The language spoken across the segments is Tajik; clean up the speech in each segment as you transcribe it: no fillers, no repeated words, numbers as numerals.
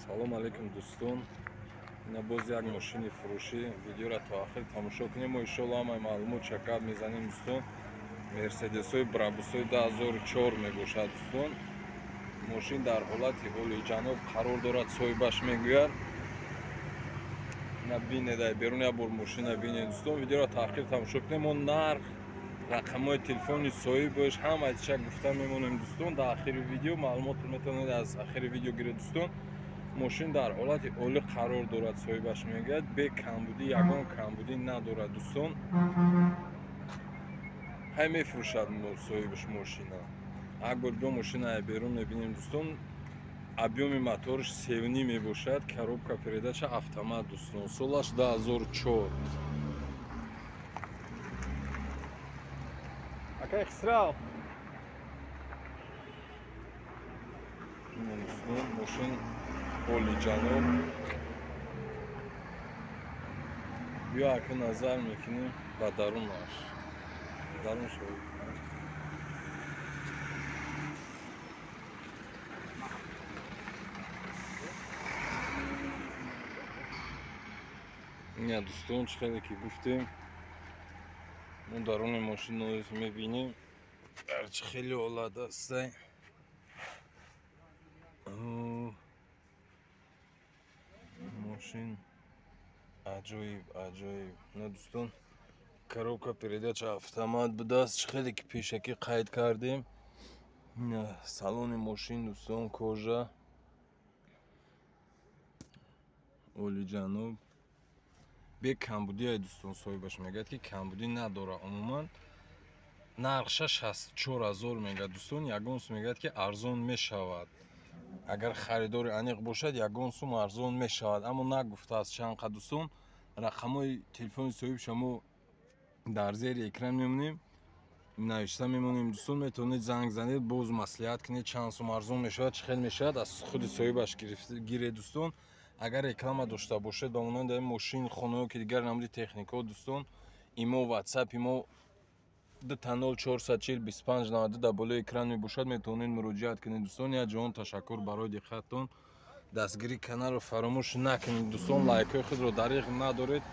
салом алейкум дӯстон. Ина боз як мошини фурӯшӣ. Видеоро то охир тамошо кунем. Мо иншоалло ҳамаи маълумот чакап мезанем дӯстон. Мерседесои Брабусои 2004 мебошад дӯстон. Мошин дар ҳолати олиҷаноб қарор дорад, соҳибаш мегӯяд. Ина бинед, берун як бор мошина бинед дӯстон. Видеоро то охир тамошо кунем. Мо нарх, рақамҳои телефони соҳибаш ҳамаи чиша гуфта мемонем дӯстон. Дар охири видео маълумотро метавонед аз охири видео гиред дӯстон. Мошин дар ҳолати олӣ қарор дорад, соҳибаш мегӯяд. Бе камбудӣ, ягон камбудӣ надорад дӯстон. ҳай мефурӯшад соҳибаш мошина. Як бор бо мошина берун мебинем дӯстон. Объёми моториш 3.5 мебошад. Коробка передача автомат дӯстон. Солаш 2004. Акай хисрав. Дӯстон, мошин олиҷаноб. биё ака назар мекунем ба дарунаш. Дарун шавед. ина дӯстон, чӣ хеле ки гуфтем, мо даруни мошин мебинем. Гарчи хеле олада аста. Мошин аҷоиб, аҷоиб. Ина дӯстон, коробка передача автомат будааст. Чӣ хеле ки пешакӣ қайд кардем. Ина салони мошин дӯстон, кожа олиҷаноб. Бе камбудӣ ай дӯстон, соҳибаш мегӯяд ки камбудӣ надорад. Умуман нархша 64 000 мегӯяд дӯстон. Ягон сум мегӯяд ки арзон мешавад. Агар харидори аниқ бошад, ягон сум арзон мешавад. Аммо нагуфтааст чанд қадр дӯстон. Рақамҳои телефони соҳибаша мо дар зери экран мемонем. Навишта мемонем дӯстон. Метавонед занг занед, боз маслиҳат кунед чанд сум арзон мешавад, чӣ хел мешавад, аз худи соҳибаш гиред дӯстон. Агар реклама дошта бошед ба монанди мошин, хонаҳо ки дигар намуди техникаҳо дӯстон, имо ватсап имо 2 440 25 92 дар болои экран мебошад. Метавонед муроҷиат кунед дӯстон. як ҷаҳон ташаккур барои диққаттон. Дастгирӣ каналро фаромӯш накунед дӯстон. лайкҳои худро дариқ надоред.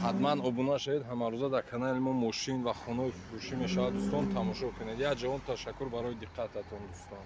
ҳатман обуна шавед. ҳамарӯза дар канали мо мошин ва хонаҳои фурӯшӣ мешавад дӯстон. тамошо кунед. як ҷаҳон ташаккур барои диққататон дӯстон.